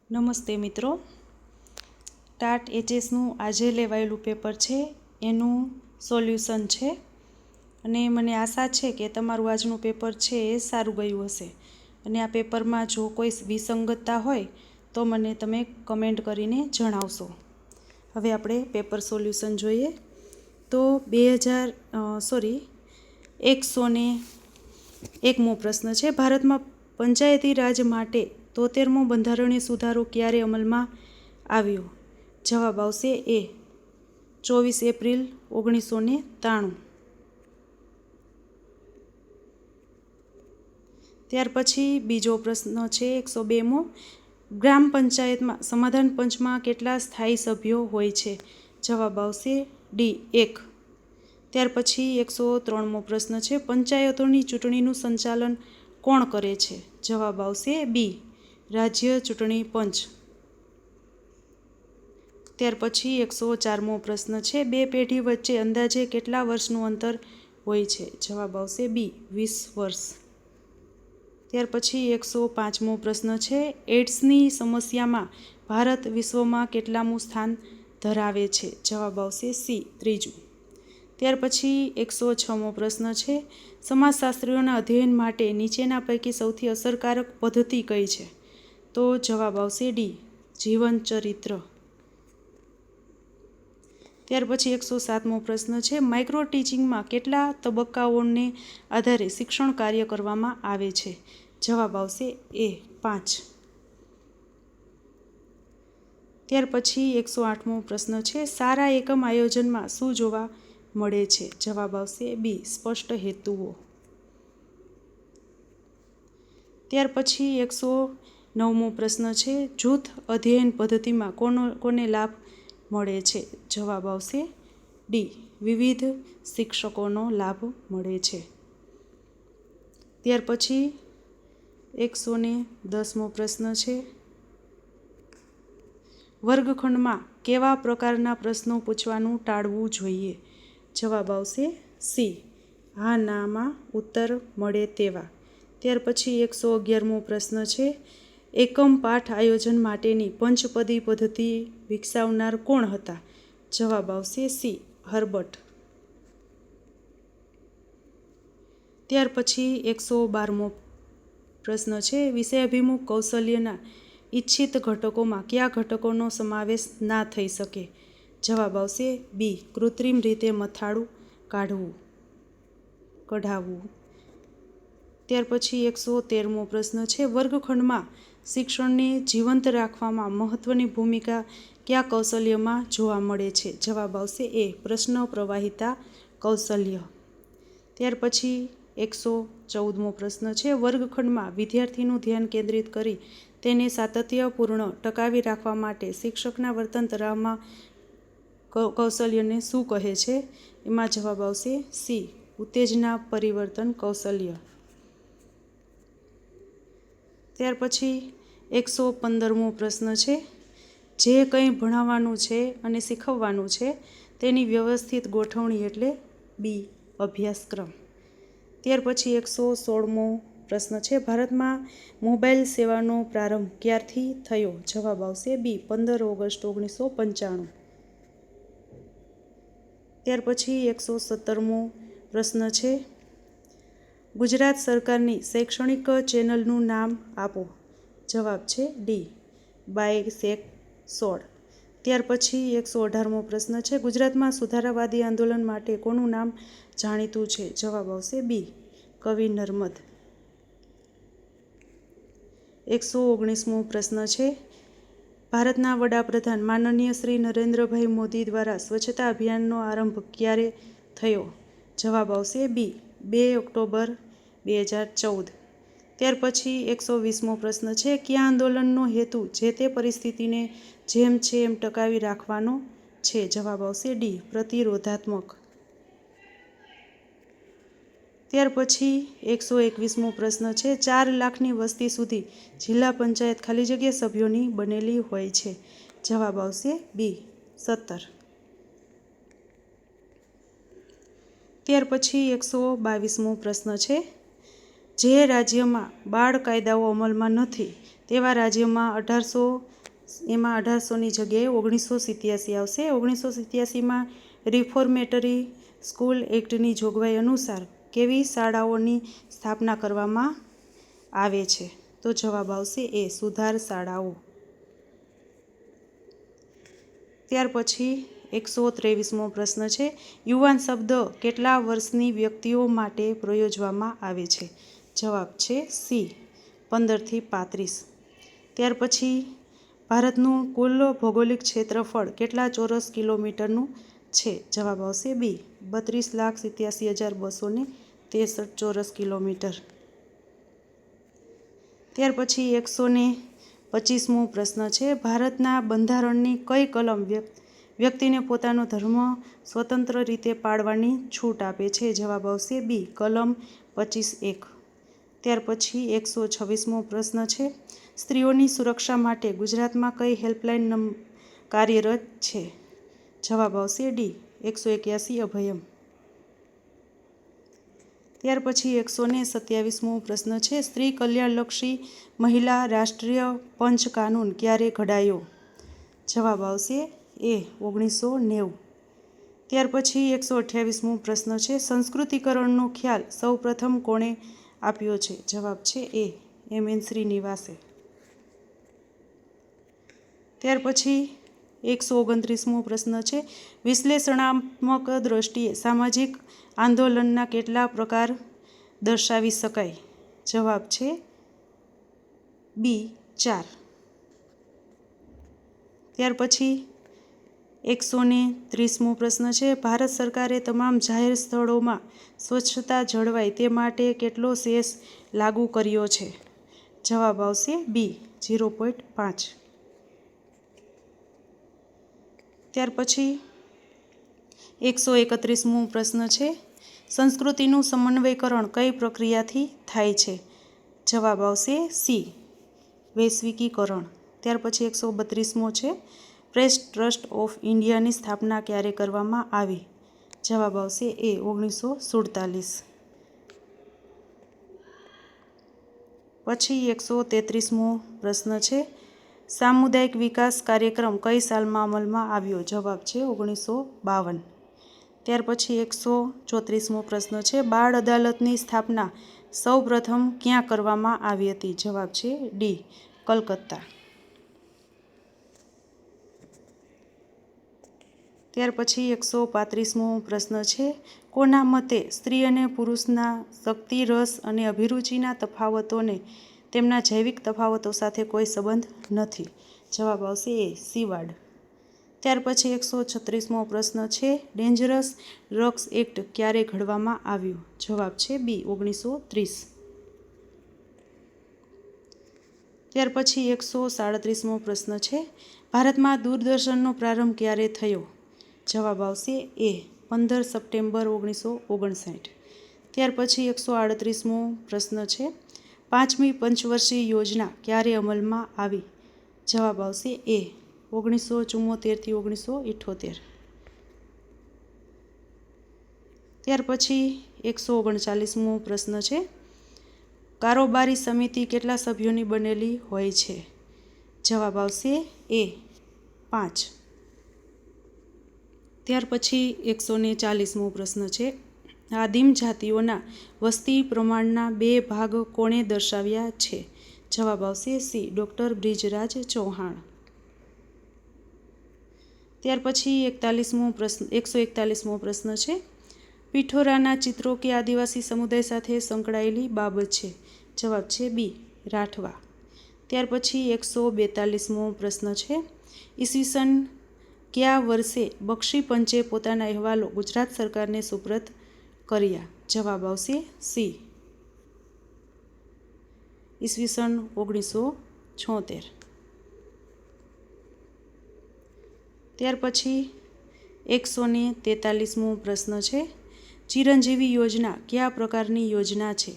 નમસ્તે મિત્રો, ટાટ એચએસનું આજે લેવાયેલું પેપર છે એનું સોલ્યુશન છે અને મને આશા છે કે તમારું આજનું પેપર છે એ સારું ગયું હશે અને આ પેપરમાં જો કોઈ વિસંગતતા હોય તો મને તમે કમેન્ટ કરીને જણાવશો। હવે આપણે પેપર સોલ્યુશન જોઈએ તો 101મો પ્રશ્ન છે, ભારતમાં પંચાયતી રાજ માટે 73મો બંધારણીય સુધારો ક્યારે અમલમાં આવ્યો? જવાબ આવશે એ 24 એપ્રિલ 1993। ત્યાર પછી બીજો પ્રશ્ન છે 102મો, ગ્રામ પંચાયતમાં સમાધાન પંચમાં કેટલા સ્થાયી સભ્યો હોય છે? જવાબ આવશે ડી 1। ત્યાર પછી 103મો પ્રશ્ન છે, પંચાયતોની ચૂંટણીનું સંચાલન કોણ કરે છે? જવાબ આવશે બી રાજ્ય ચૂંટણી પંચ। ત્યાર પછી 104મો પ્રશ્ન છે, બે પેઢી વચ્ચે અંદાજે કેટલા વર્ષનું અંતર હોય છે? જવાબ આવશે બી 20 વર્ષ। ત્યાર પછી 105મો પ્રશ્ન છે, એડ્સની સમસ્યામાં ભારત વિશ્વમાં કેટલામું સ્થાન ધરાવે છે? જવાબ આવશે સી 3। ત્યાર પછી 106મો પ્રશ્ન છે, સમાજશાસ્ત્રીઓના અધ્યયન માટે નીચેના પૈકી સૌથી અસરકારક પદ્ધતિ કઈ છે? તો જવાબ આવશે ડી જીવન ચરિત્ર। ત્યાર પછી 107મો પ્રશ્ન છે, માઇક્રો ટીચિંગમાં કેટલા તબક્કાઓને આધારે શિક્ષણ કાર્ય કરવામાં આવે છે? જવાબ આવશે એ 5। ત્યાર પછી 108મો પ્રશ્ન છે, સારા એકમ આયોજનમાં શું જોવા મળે છે? જવાબ આવશે બી સ્પષ્ટ હેતુઓ। ત્યાર પછી 109મો પ્રશ્ન છે, જૂથ અધ્યયન પદ્ધતિમાં કોને લાભ મળે છે? જવાબ આવશે ડી વિવિધ શિક્ષકોનો લાભ મળે છે। ત્યાર પછી 110મો પ્રશ્ન છે, વર્ગખંડમાં કેવા પ્રકારના પ્રશ્નો પૂછવાનું ટાળવું જોઈએ? જવાબ આવશે સી હા નામાં ઉત્તર મળે તેવા। ત્યાર પછી 111મો પ્રશ્ન છે, એકમ પાઠ આયોજન માટેની પંચપદી પદ્ધતિ વિકસાવનાર કોણ હતા? જવાબ આવશે સી હર્બટ। ત્યાર પછી 112મો પ્રશ્ન છે, વિષયાભિમુખ કૌશલ્યના ઇચ્છિત ઘટકોમાં કયા ઘટકોનો સમાવેશ ના થઈ શકે? જવાબ આવશે બી કૃત્રિમ રીતે મથાળું કઢાવવું। ત્યાર પછી 113મો પ્રશ્ન છે, વર્ગખંડમાં શિક્ષણને જીવંત રાખવામાં મહત્વની ભૂમિકા કયા કૌશલ્યમાં જોવા મળે છે? જવાબ આવશે એ પ્રશ્ન પ્રવાહિતા કૌશલ્ય। ત્યાર પછી 114મો પ્રશ્ન છે, વર્ગખંડમાં વિદ્યાર્થીનું ધ્યાન કેન્દ્રિત કરી તેને સાતત્યપૂર્ણ ટકાવી રાખવા માટે શિક્ષકના વર્તન ધરાવવામાં કૌશલ્યને શું કહે છે? એમાં જવાબ આવશે સી ઉત્તેજના પરિવર્તન કૌશલ્ય। ત્યાર પછી 115મો પ્રશ્ન છે, જે કંઈ ભણાવવાનું છે અને શીખવવાનું છે તેની વ્યવસ્થિત ગોઠવણી એટલે બી અભ્યાસક્રમ। ત્યાર પછી 116મો પ્રશ્ન છે, ભારતમાં મોબાઈલ સેવાનો પ્રારંભ ક્યારથી થયો? જવાબ આવશે બી 15 ઓગસ્ટ 1995। ત્યાર પછી 117મો પ્રશ્ન છે, ગુજરાત સરકારની શૈક્ષણિક ચેનલનું નામ આપો। જવાબ છે ડી બાયસેગ 16। ત્યાર પછી 118મો પ્રશ્ન છે, ગુજરાતમાં સુધારાવાદી આંદોલન માટે કોનું નામ જાણીતું છે? જવાબ આવશે બી કવિ નર્મદ। 119મો પ્રશ્ન છે, ભારતના વડાપ્રધાન માનનીય શ્રી નરેન્દ્રભાઈ મોદી દ્વારા સ્વચ્છતા અભિયાનનો આરંભ ક્યારે થયો? જવાબ આવશે બી 2 ઓક્ટોબર 2014। ત્યાર પછી 120મો પ્રશ્ન છે, કયા આંદોલનનો હેતુ જે તે પરિસ્થિતિને જેમ છે એમ ટકાવી રાખવાનો છે? જવાબ આવશે ડી પ્રતિરોધાત્મક। ત્યાર પછી 121મો પ્રશ્ન છે, 4 લાખની વસ્તી સુધી જિલ્લા પંચાયત ખાલી જગ્યા સભ્યોની બનેલી હોય છે? જવાબ આવશે બી 17। ત્યાર પછી 122મો પ્રશ્ન છે, જે રાજ્યમાં બાળ કાયદાઓ અમલમાં નથી તેવા રાજ્યમાં 1800ની જગ્યાએ 1987 આવશે. 1987માં રિફોર્મેટરી સ્કૂલ એક્ટની જોગવાઈ અનુસાર કેવી શાળાઓની સ્થાપના કરવામાં આવે છે? તો જવાબ આવશે એ, સુધાર શાળાઓ. ત્યાર પછી 123મો પ્રશ્ન છે, યુવાન શબ્દ કેટલા વર્ષની વ્યક્તિઓ માટે પ્રયોજવામાં આવે છે? જવાબ છે સી, 15 થી 35. ત્યાર પછી ભારતનું કુલ ભૌગોલિક ક્ષેત્રફળ કેટલા ચોરસ કિલોમીટરનું છે? જવાબ આવશે બી, 32,87,263 ચોરસ કિલોમીટર. ત્યાર પછી 125મો પ્રશ્ન છે, ભારતના બંધારણની કઈ કલમ વ્યક્તિને પોતાનો ધર્મ સ્વતંત્ર રીતે પાળવાની છૂટ આપે છે? જવાબ આવશે બી, કલમ 25(1). ત્યાર પછી 126મો પ્રશ્ન છે, સ્ત્રીઓની સુરક્ષા માટે ગુજરાતમાં કઈ હેલ્પલાઇન કાર્યરત છે? જવાબ આવશે ડી, 181 અભયમ. ત્યાર પછી 127મો પ્રશ્ન છે, સ્ત્રી કલ્યાણલક્ષી મહિલા રાષ્ટ્રીય પંચ કાનૂન ક્યારે ઘડાયો? જવાબ આવશે એ, 1990. ત્યાર પછી 128મો પ્રશ્ન છે, સંસ્કૃતિકરણનો ખ્યાલ સૌ પ્રથમ કોણે આપ્યો છે? જવાબ છે એ, એમ.એન. શ્રીનિવાસે. ત્યાર પછી 129મો પ્રશ્ન છે, વિશ્લેષણાત્મક દ્રષ્ટિએ સામાજિક આંદોલનના કેટલા પ્રકાર દર્શાવી શકાય? જવાબ છે બી, 4. ત્યાર પછી 130મો પ્રશ્ન છે, ભારત સરકારે તમામ જાહેર સ્થળોમાં સ્વચ્છતા જળવાય તે માટે કેટલો સેસ લાગુ કર્યો છે? જવાબ આવશે બી, 0.5. ત્યાર પછી 131મો પ્રશ્ન છે, સંસ્કૃતિનું સમન્વયકરણ કઈ પ્રક્રિયાથી થાય છે? જવાબ આવશે સી, વૈશ્વિકીકરણ. ત્યાર પછી 132મો છે, પ્રેસ ટ્રસ્ટ ઓફ ઇન્ડિયાની સ્થાપના ક્યારે કરવામાં આવી? જવાબ આવશે એ, 1947. પછી 133મો પ્રશ્ન છે, સામુદાયિક વિકાસ કાર્યક્રમ કઈ સાલમાં અમલમાં આવ્યો? જવાબ છે 1952. ત્યાર પછી 134મો પ્રશ્ન છે, બાળ અદાલતની સ્થાપના સૌ પ્રથમ ક્યાં કરવામાં આવી હતી? જવાબ છે ડી, કલકત્તા. ત્યાર પછી 135મો પ્રશ્ન છે, કોના મતે સ્ત્રી અને પુરુષના શક્તિ, રસ અને અભિરુચિના તફાવતોને તેમના જૈવિક તફાવતો સાથે કોઈ સંબંધ નથી? જવાબ આવશે એ, સીવાર્ડ. ત્યાર પછી 136મો પ્રશ્ન છે, ડેન્જરસ ડ્રગ્સ એક્ટ ક્યારે ઘડવામાં આવ્યું? જવાબ છે બી, 1930. ત્યાર પછી 137મો પ્રશ્ન છે, ભારતમાં દૂરદર્શનનો પ્રારંભ ક્યારે થયો? જવાબ આવશે એ, 15 સપ્ટેમ્બર 1959. ત્યાર પછી 138મો પ્રશ્ન છે, 5મી પંચવર્ષીય યોજના ક્યારે અમલમાં આવી? જવાબ આવશે એ, 1974 થી 1978. ત્યાર પછી 139મો પ્રશ્ન છે, કારોબારી સમિતિ કેટલા સભ્યોની બનેલી હોય છે? જવાબ આવશે એ, 5. ત્યાર પછી 140મો પ્રશ્ન છે, આદિમ જાતિઓના વસ્તી પ્રમાણના 2 ભાગ કોણે દર્શાવ્યા છે? જવાબ આવશે સી, ડૉક્ટર બ્રિજરાજ ચૌહાણ. ત્યાર પછી 141મો પ્રશ્ન છે, પિઠોરાના ચિત્રો કે આદિવાસી સમુદાય સાથે સંકળાયેલી બાબત છે? જવાબ છે બી, રાઠવા. ત્યાર પછી 142મો પ્રશ્ન છે, ઈસવીસન કયા વર્ષે બક્ષી પંચે પોતાના અહેવાલો ગુજરાત સરકારને સુપરત કર્યા? જવાબ આવશે સી, ઈસવીસન 1976. ત્યાર પછી 143મો પ્રશ્ન છે, ચિરંજીવી યોજના કયા પ્રકારની યોજના છે?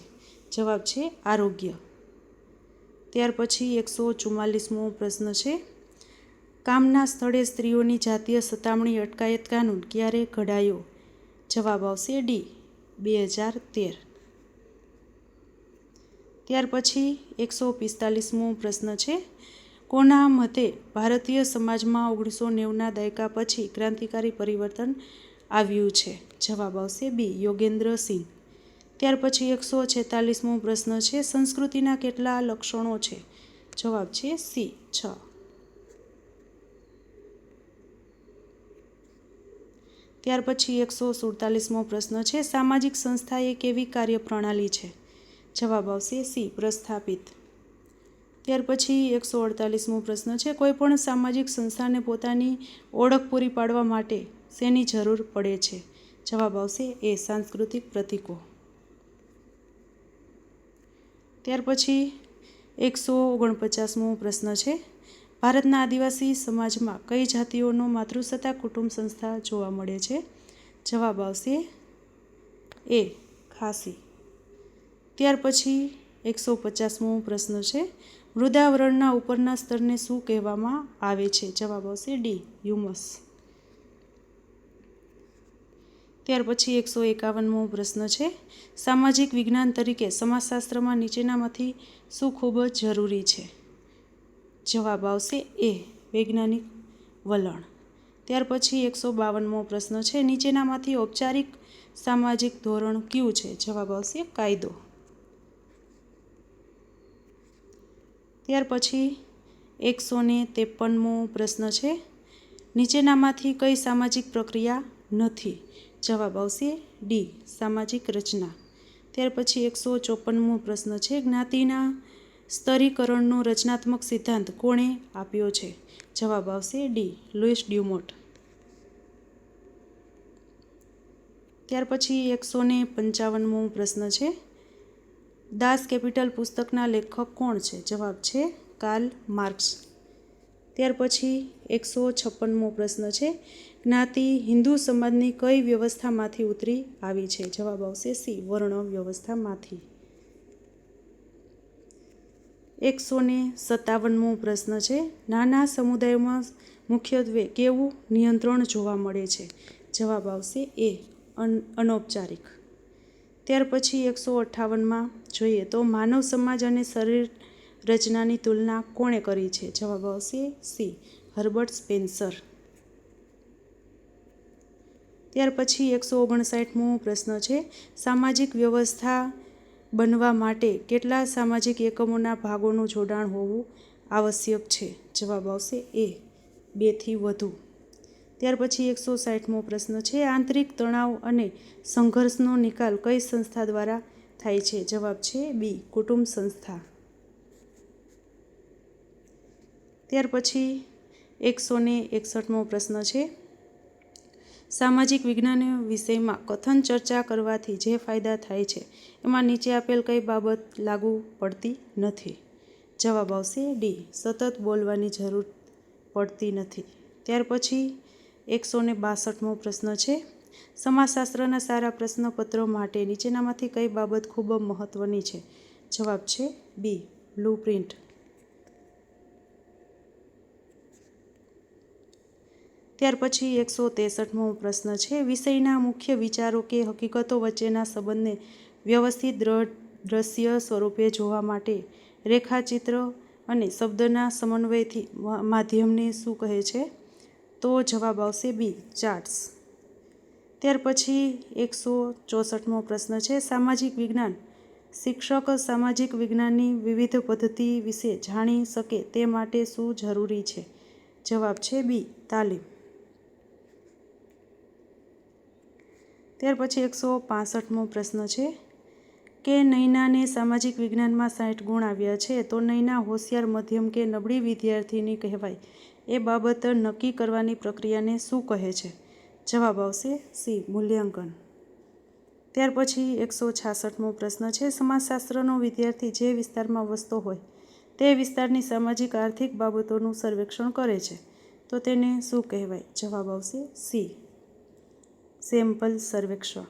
જવાબ છે આરોગ્ય. ત્યાર પછી 144મો પ્રશ્ન છે, કામના સ્થળે સ્ત્રીઓની જાતીય સતામણી અટકાયત કાનૂન ક્યારે ઘડાયો? જવાબ આવશે ડી, 2013. ત્યાર પછી 145મો પ્રશ્ન છે, કોના મતે ભારતીય સમાજમાં 1990ના દાયકા પછી ક્રાંતિકારી પરિવર્તન આવ્યું છે? જવાબ આવશે બી, યોગેન્દ્ર સિંહ. ત્યાર પછી 146મો પ્રશ્ન છે, સંસ્કૃતિના કેટલા લક્ષણો છે? જવાબ છે સી, 6. ત્યાર પછી 147મો પ્રશ્ન છે, સામાજિક સંસ્થા એ કેવી કાર્યપ્રણાલી છે? જવાબ આવશે સી, પ્રસ્થાપિત. ત્યાર પછી 148મો પ્રશ્ન છે, કોઈપણ સામાજિક સંસ્થાને પોતાની ઓળખ પૂરી પાડવા માટે શેની જરૂર પડે છે? જવાબ આવશે એ, સાંસ્કૃતિક પ્રતીકો. ત્યાર પછી 149મો પ્રશ્ન છે, ભારતના આદિવાસી સમાજમાં કઈ જાતિઓનો માતૃસત્તા કુટુંબ સંસ્થા જોવા મળે છે? જવાબ આવશે એ, ખાસી. ત્યાર પછી 150મો પ્રશ્ન છે, મૃદાવરણના ઉપરના સ્તરને શું કહેવામાં આવે છે? જવાબ આવશે ડી, હ્યુમસ. ત્યાર પછી 151મો પ્રશ્ન છે, સામાજિક વિજ્ઞાન તરીકે સમાજશાસ્ત્રમાં નીચેનામાંથી શું ખૂબ જ જરૂરી છે? જવાબ આવશે એ, વૈજ્ઞાનિક વલણ. ત્યાર પછી 152મો પ્રશ્ન છે, નીચેનામાંથી ઔપચારિક સામાજિક ધોરણ કયું છે? જવાબ આવશે કાયદો. ત્યાર પછી 153મો પ્રશ્ન છે, નીચેનામાંથી કઈ સામાજિક પ્રક્રિયા નથી? જવાબ આવશે ડી, સામાજિક રચના. ત્યાર પછી 154મો પ્રશ્ન છે, જ્ઞાતિના સ્તરીકરણનો રચનાત્મક સિદ્ધાંત કોણે આપ્યો છે? જવાબ આવશે ડી, લુઈસ ડ્યુમોન્ટ. ત્યાર પછી 155મો પ્રશ્ન છે, દાસ કેપિટલ પુસ્તકના લેખક કોણ છે? જવાબ છે કાર્લ માર્ક્સ. ત્યાર પછી 156મો પ્રશ્ન છે, જ્ઞાતિ હિન્દુ સમાજની કઈ વ્યવસ્થામાંથી ઉતરી આવી છે? જવાબ આવશે સી, વર્ણ વ્યવસ્થામાંથી. 157મો પ્રશ્ન છે, નાના સમુદાયોમાં મુખ્યત્વે કેવું નિયંત્રણ જોવા મળે છે? જવાબ આવશે એ, અનૌપચારિક. ત્યાર પછી 158માં જોઈએ તો માનવ સમાજ અને શરીર રચનાની તુલના કોણે કરી છે? જવાબ આવશે સી, હર્બર્ટ સ્પેન્સર. ત્યાર પછી 159મો પ્રશ્ન છે, સામાજિક વ્યવસ્થા બનવા માટે કેટલા સામાજિક એકમોના ભાગોનું જોડાણ હોવું આવશ્યક છે? જવાબ આવશે એ, 2 થી વધુ. ત્યાર પછી 160મો પ્રશ્ન છે, આંતરિક તણાવ અને સંઘર્ષનો નિકાલ કઈ સંસ્થા દ્વારા થાય છે? જવાબ છે બી, કુટુંબ સંસ્થા. ત્યાર પછી 161મો પ્રશ્ન છે, સામાજિક વિજ્ઞાન વિષયમાં કથન ચર્ચા કરવાથી જે ફાયદા થાય છે એમાં નીચે આપેલ કઈ બાબત લાગુ પડતી નથી? જવાબ આવશે ડી, સતત બોલવાની જરૂર પડતી નથી. ત્યાર પછી 162મો પ્રશ્ન છે, સમાજશાસ્ત્રના સારા પ્રશ્નપત્રો માટે નીચેનામાંથી કઈ બાબત ખૂબ મહત્વની છે? જવાબ છે બી, બ્લુપ્રિન્ટ. ત્યાર પછી 163મો પ્રશ્ન છે, વિષયના મુખ્ય વિચારો કે હકીકતો વચ્ચેના સંબંધને વ્યવસ્થિત દ્રશ્ય સ્વરૂપે જોવા માટે રેખાચિત્ર અને શબ્દના સમન્વયથી માધ્યમને શું કહે છે? તો જવાબ આવશે બી, ચાર્ટ્સ. ત્યાર પછી 164મો પ્રશ્ન છે, સામાજિક વિજ્ઞાન શિક્ષક સામાજિક વિજ્ઞાનની વિવિધ પદ્ધતિ વિશે જાણી શકે તે માટે શું જરૂરી છે? જવાબ છે બી, તાલીમ. ત્યાર પછી 165મો પ્રશ્ન છે કે નૈનાને સામાજિક વિજ્ઞાનમાં 60 ગુણ આવ્યા છે તો નૈના હોશિયાર, મધ્યમ કે નબળી વિદ્યાર્થીની કહેવાય એ બાબત નક્કી કરવાની પ્રક્રિયાને શું કહે છે? જવાબ આવશે સી, મૂલ્યાંકન. ત્યાર પછી 166મો પ્રશ્ન છે, સમાજશાસ્ત્રનો વિદ્યાર્થી જે વિસ્તારમાં વસતો હોય તે વિસ્તારની સામાજિક આર્થિક બાબતોનું સર્વેક્ષણ કરે છે તો તેને શું કહેવાય? જવાબ આવશે સી, સેમ્પલ સર્વેક્ષણ.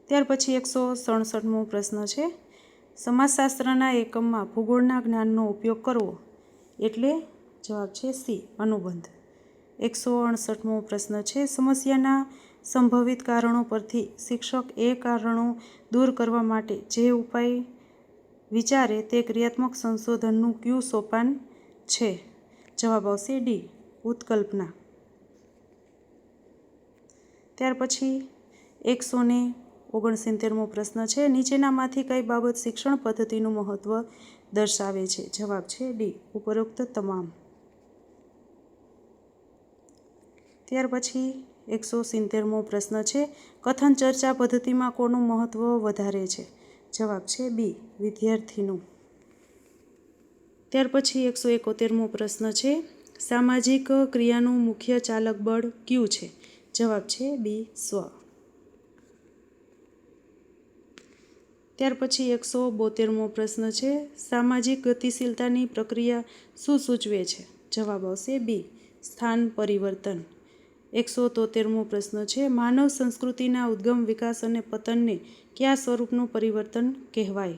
ત્યાર પછી 167મો પ્રશ્ન છે, સમાજશાસ્ત્રના એકમમાં ભૂગોળના જ્ઞાનનો ઉપયોગ કરવો એટલે? જવાબ છે સી, અનુબંધ. 168મો પ્રશ્ન છે, સમસ્યાના સંભવિત કારણો પરથી શિક્ષક એ કારણો દૂર કરવા માટે જે ઉપાય વિચારે તે ક્રિયાત્મક સંશોધનનું કયું સોપાન છે? જવાબ આવશે ડી, ઉત્કલ્પના. ત્યાર પછી 169મો પ્રશ્ન છે. નીચેનામાંથી કઈ બાબત શિક્ષણ પદ્ધતિનું મહત્વ દર્શાવે છે? જવાબ છે ડી, ઉપરોક્ત તમામ. ત્યાર પછી 170મો પ્રશ્ન છે. કથન ચર્ચા પદ્ધતિમાં કોનું મહત્વ વધારે છે? જવાબ છે બી, વિદ્યાર્થીનું. ત્યાર પછી 171મો પ્રશ્ન છે. સામાજિક ક્રિયાનું મુખ્ય ચાલક બળ કયું છે? જવાબ છે બી, સ્વ. ત્યાર પછી 172મો પ્રશ્ન છે. સામાજિક ગતિશીલતાની પ્રક્રિયા શું સૂચવે છે? જવાબ આવશે બી, સ્થાન પરિવર્તન. 173મો પ્રશ્ન છે. માનવ સંસ્કૃતિના ઉદ્ગમ, વિકાસ અને પતનને કયા સ્વરૂપનું પરિવર્તન કહેવાય?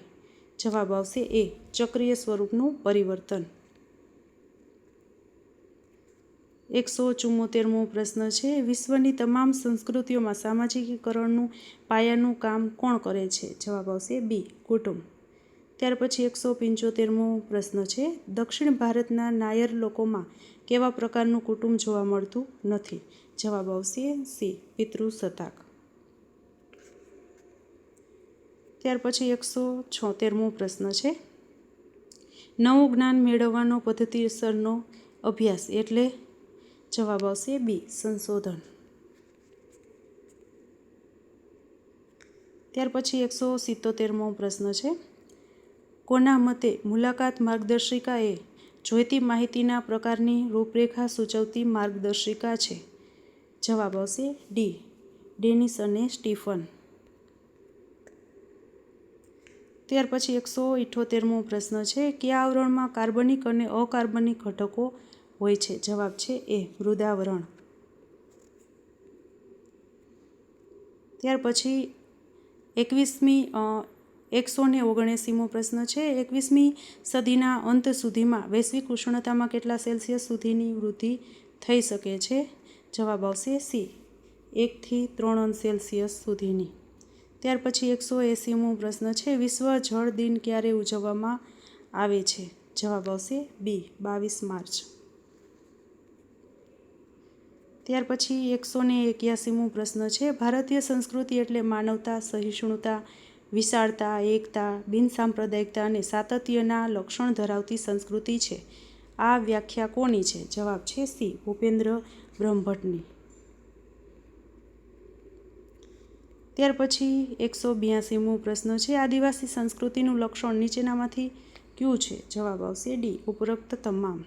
જવાબ આવશે એ, ચક્રીય સ્વરૂપનું પરિવર્તન. 174મો પ્રશ્ન છે. વિશ્વની તમામ સંસ્કૃતિઓમાં સામાજિકીકરણનું પાયાનું કામ કોણ કરે છે? જવાબ આવશે બી, કુટુંબ. ત્યાર પછી 175મો પ્રશ્ન છે. દક્ષિણ ભારતના નાયર લોકોમાં કેવા પ્રકારનું કુટુંબ જોવા મળતું નથી? જવાબ આવશે સી, પિતૃસત્તાક. ત્યાર પછી 176મો પ્રશ્ન છે. નવું જ્ઞાન મેળવવાનો પદ્ધતિસરનો અભ્યાસ એટલે? જવાબ આવશે બી, સંશોધન. ત્યાર પછી 177મો પ્રશ્ન છે. કોના મતે મુલાકાત માર્ગદર્શિકા એ જોઈતી માહિતીના પ્રકારની રૂપરેખા સૂચવતી માર્ગદર્શિકા છે? જવાબ આવશે ડી, ડેનિસ અને સ્ટીફન. ત્યાર પછી 178મો પ્રશ્ન છે. કયા આવરણમાં કાર્બનિક અને અકાર્બનિક ઘટકો હોય છે? જવાબ છે એ, મૃદાવરણ. ત્યાર પછી 179મો પ્રશ્ન છે. 21મી સદીના અંત સુધીમાં વૈશ્વિક ઉષ્ણતામાં કેટલા સેલ્સિયસ સુધીની વૃદ્ધિ થઈ શકે છે? જવાબ આવશે સી, 1 થી 3 અંશ સેલ્સિયસ સુધીની. ત્યાર પછી 180મો પ્રશ્ન છે. વિશ્વ જળ દિન ક્યારે ઉજવવામાં આવે છે? જવાબ આવશે બી, 22 માર્ચ. ત્યાર પછી 181મો પ્રશ્ન છે. ભારતીય સંસ્કૃતિ એટલે માનવતા, સહિષ્ણુતા, વિશાળતા, એકતા, બિનસાંપ્રદાયિકતા અને સાતત્યના લક્ષણ ધરાવતી સંસ્કૃતિ છે. આ વ્યાખ્યા કોની છે? જવાબ છે સી, ભૂપેન્દ્ર બ્રહ્મભટ્ટની. ત્યાર પછી 182મો પ્રશ્ન છે. આદિવાસી સંસ્કૃતિનું લક્ષણ નીચેનામાંથી કયું છે? જવાબ આવશે ડી, ઉપરોક્ત તમામ.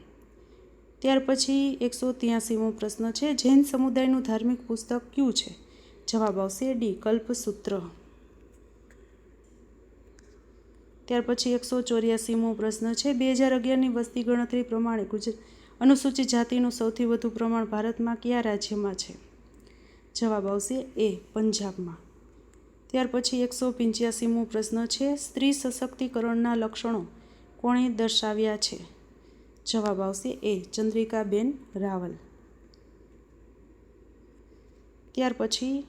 ત્યાર પછી 183મો પ્રશ્ન છે. જૈન સમુદાયનું ધાર્મિક પુસ્તક કયું છે? જવાબ આવશે ડી, કલ્પસૂત્ર. ત્યાર પછી 184મો પ્રશ્ન છે. 2011ની વસ્તી ગણતરી પ્રમાણે અનુસૂચિત જાતિનું સૌથી વધુ પ્રમાણ ભારતમાં કયા રાજ્યમાં છે? જવાબ આવશે એ, પંજાબમાં. ત્યાર પછી 185મો પ્રશ્ન છે. સ્ત્રી સશક્તિકરણના લક્ષણો કોણે દર્શાવ્યા છે? જવાબ આવશે એ, ચંદ્રિકાબેન રાવલ. ત્યાર પછી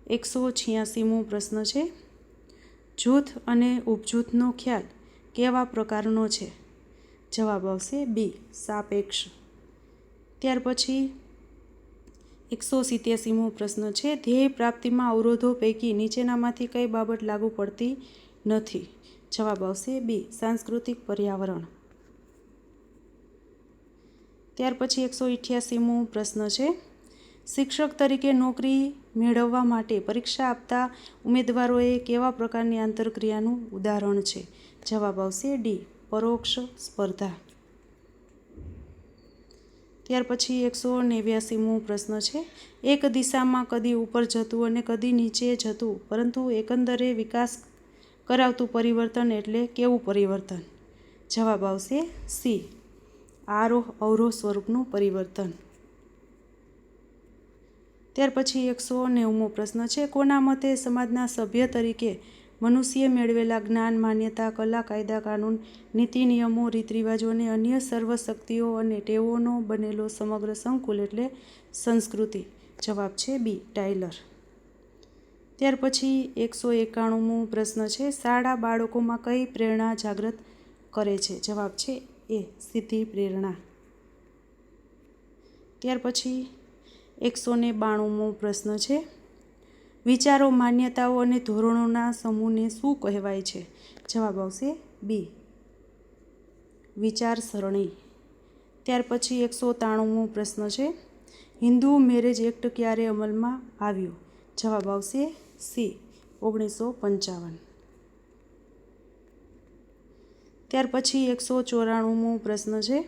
186મો પ્રશ્ન છે. જૂથ અને ઉપજૂથનો ખ્યાલ કેવા પ્રકારનો છે? જવાબ આવશે બી, સાપેક્ષ. ત્યાર પછી 187મો પ્રશ્ન છે. ધ્યેય પ્રાપ્તિમાં અવરોધો પૈકી નીચેનામાંથી કઈ બાબત લાગુ પડતી નથી? જવાબ આવશે બી, સાંસ્કૃતિક પર્યાવરણ. ત્યાર પછી 188મો પ્રશ્ન છે. શિક્ષક તરીકે નોકરી મેળવવા માટે પરીક્ષા આપતા ઉમેદવારોએ કેવા પ્રકારની આંતરક્રિયાનું ઉદાહરણ છે? જવાબ આવશે ડી, પરોક્ષ સ્પર્ધા. ત્યાર પછી 189મો પ્રશ્ન છે. એક દિશામાં કદી ઉપર જતું અને કદી નીચે જતું પરંતુ એકંદરે વિકાસ કરાવતું પરિવર્તન એટલે કેવું પરિવર્તન? જવાબ આવશે સી, આરોહ અવરોહ સ્વરૂપનું પરિવર્તન. ત્યાર પછી 190મો પ્રશ્ન છે. કોના મતે સમાજના સભ્ય તરીકે મનુષ્યે મેળવેલા જ્ઞાન, માન્યતા, કલા, કાયદા, કાનૂન, નીતિ નિયમો, રીત રિવાજો અને અન્ય સર્વ શક્તિઓ અને ટેવોનો બનેલો સમગ્ર સંકુલ એટલે સંસ્કૃતિ જવાબ છે બી ટાઈલર. ત્યાર પછી 191મો પ્રશ્ન છે, શાળા બાળકોમાં કઈ પ્રેરણા જાગૃત કરે છે? જવાબ છે એ સીધી પ્રેરણા. ત્યાર પછી 192મો પ્રશ્ન છે, વિચારો, માન્યતાઓ અને ધોરણોના સમૂહને શું કહેવાય છે? જવાબ આવશે બી વિચારસરણી. ત્યાર પછી 193મો પ્રશ્ન છે, હિન્દુ મેરેજ એક્ટ ક્યારે અમલમાં આવ્યો? જવાબ આવશે સી 1955. ત્યાર પછી 194મો પ્રશ્ન છે,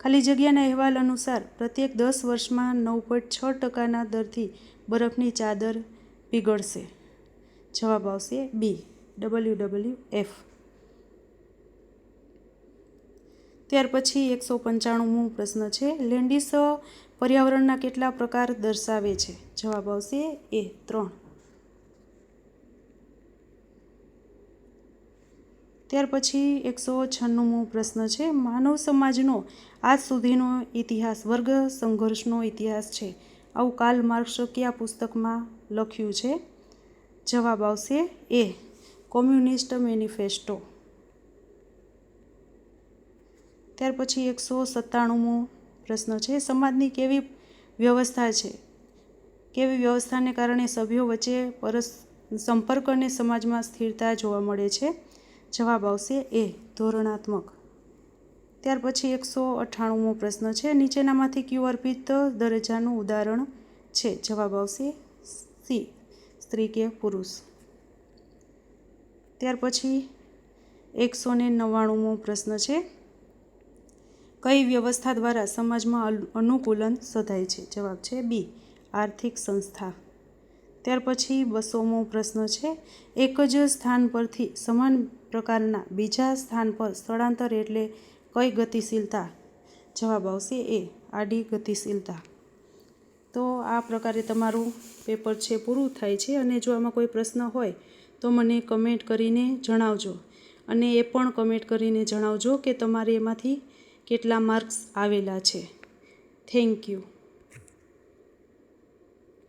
ખાલી જગ્યાના અહેવાલ અનુસાર પ્રત્યેક 10 વર્ષમાં 9.6% દરથી બરફની ચાદર પીગળશે. જવાબ આવશે બી WWF. ત્યાર પછી 195મો પ્રશ્ન છે, લેન્ડિસ પર્યાવરણના કેટલા પ્રકાર દર્શાવે છે? જવાબ આવશે એ 3. ત્યાર પછી 196મો પ્રશ્ન છે, માનવ સમાજનો આજ સુધીનો ઇતિહાસ વર્ગ સંઘર્ષનો ઇતિહાસ છે. આવું કાર્લ માર્ક્સ કયા પુસ્તકમાં લખ્યું છે? જવાબ આવશે એ કોમ્યુનિસ્ટ મેનિફેસ્ટો. ત્યાર પછી 197મો પ્રશ્ન છે, સમાજની કેવી વ્યવસ્થાને કારણે સભ્યો વચ્ચે સંપર્ક અને સમાજમાં સ્થિરતા જોવા મળે છે? જવાબ આવશે એ ધોરણાત્મક. ત્યાર પછી 198મો પ્રશ્ન છે, નીચેનામાંથી કયું અર્પિત દરજ્જાનું ઉદાહરણ છે? જવાબ આવશે સી સ્ત્રી કે પુરુષ. ત્યાર પછી 199મો પ્રશ્ન છે, કઈ વ્યવસ્થા દ્વારા સમાજમાં અનુકૂલન સધાય છે? જવાબ છે બી આર્થિક સંસ્થા. ત્યાર પછી 200મો પ્રશ્ન છે, એક જ સ્થાન પરથી સમાન પ્રકારના બીજા સ્થાન પર સ્થળાંતર એટલે કઈ ગતિશીલતા? જવાબ આવશે એ આડી ગતિશીલતા. તો આ પ્રકારે તમારું પેપર છે પૂરું થાય છે. અને જો આમાં કોઈ પ્રશ્ન હોય તો મને કમેન્ટ કરીને જણાવજો. અને એ પણ કમેન્ટ કરીને જણાવજો કે તમારે એમાંથી કેટલા માર્ક્સ આવેલા છે. Thank you.